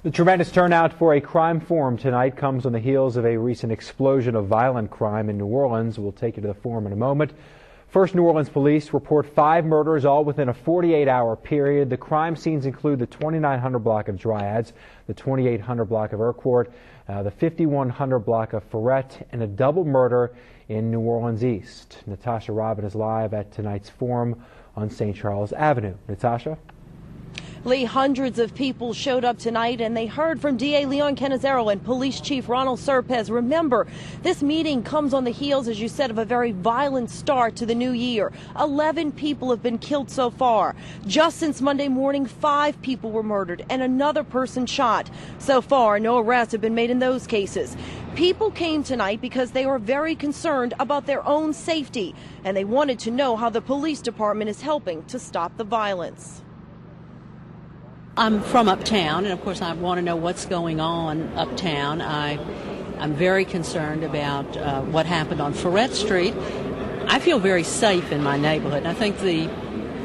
The tremendous turnout for a crime forum tonight comes on the heels of a recent explosion of violent crime in New Orleans. We'll take you to the forum in a moment. First, New Orleans police report 5 murders, all within a 48-hour period. The crime scenes include the 2900 block of Dryads, the 2800 block of Urquhart, the 5100 block of Ferret, and a double murder in New Orleans East. Natasha Robin is live at tonight's forum on St. Charles Avenue. Natasha? Lee, hundreds of people showed up tonight and they heard from DA Leon Canizero and Police Chief Ronald Serpez. Remember, this meeting comes on the heels, as you said, of a very violent start to the new year. 11 people have been killed so far. Just since Monday morning, 5 people were murdered and another person shot. So far, no arrests have been made in those cases. People came tonight because they were very concerned about their own safety and they wanted to know how the police department is helping to stop the violence. I'm from uptown, and of course I want to know what's going on uptown. I'm very concerned about what happened on Ferret Street. I feel very safe in my neighborhood, and I think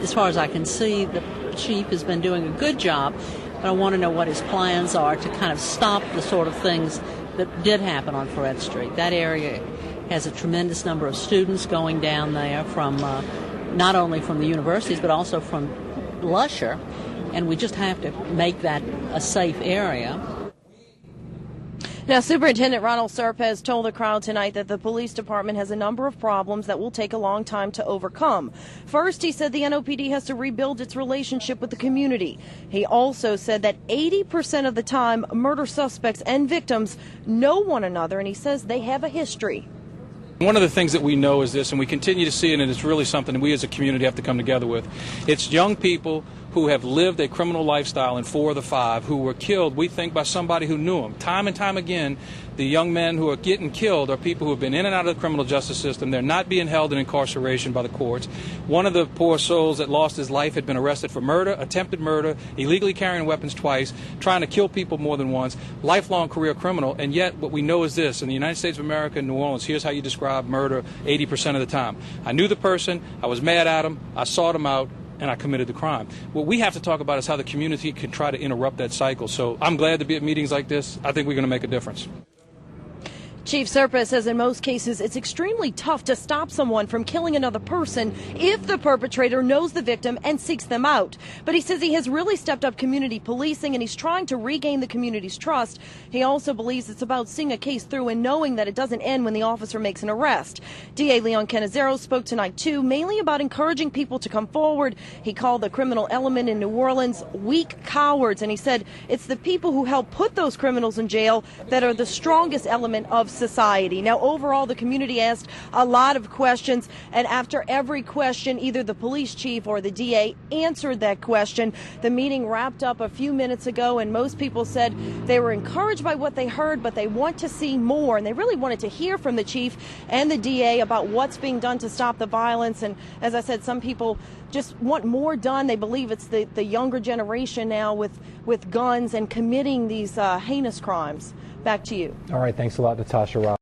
as far as I can see, the chief has been doing a good job, but I want to know what his plans are to kind of stop the sort of things that did happen on Ferret Street. That area has a tremendous number of students going down there from not only from the universities, but also from Lusher. And we just have to make that a safe area. Now, Superintendent Ronald Serpez told the crowd tonight that the police department has a number of problems that will take a long time to overcome. First, he said the NOPD has to rebuild its relationship with the community. He also said that 80% of the time, murder suspects and victims know one another, and he says they have a history. One of the things that we know is this, and we continue to see it, and it's really something we as a community have to come together with. It's young people who have lived a criminal lifestyle, and 4 of the 5 who were killed, we think, by somebody who knew them. Time and time again, the young men who are getting killed are people who have been in and out of the criminal justice system. They're not being held in incarceration by the courts. One of the poor souls that lost his life had been arrested for murder, attempted murder, illegally carrying weapons twice, trying to kill people more than once, lifelong career criminal, and yet what we know is this: in the United States of America, in New Orleans, here's how you describe murder 80% of the time. I knew the person, I was mad at him, I sought him out, and I committed the crime. What we have to talk about is how the community can try to interrupt that cycle. So I'm glad to be at meetings like this. I think we're going to make a difference. Chief Serpez says in most cases it's extremely tough to stop someone from killing another person if the perpetrator knows the victim and seeks them out. But he says he has really stepped up community policing and he's trying to regain the community's trust. He also believes it's about seeing a case through and knowing that it doesn't end when the officer makes an arrest. DA Leon Canizero spoke tonight too, mainly about encouraging people to come forward. He called the criminal element in New Orleans weak cowards, and he said it's the people who help put those criminals in jail that are the strongest element of society. Now, overall, the community asked a lot of questions, and after every question, either the police chief or the DA answered that question. The meeting wrapped up a few minutes ago, and most people said they were encouraged by what they heard, but they want to see more, and they really wanted to hear from the chief and the DA about what's being done to stop the violence. And as I said, some people just want more done. They believe it's the younger generation now with guns and committing these heinous crimes. Back to you. All right, thanks a lot, Natasha Robin.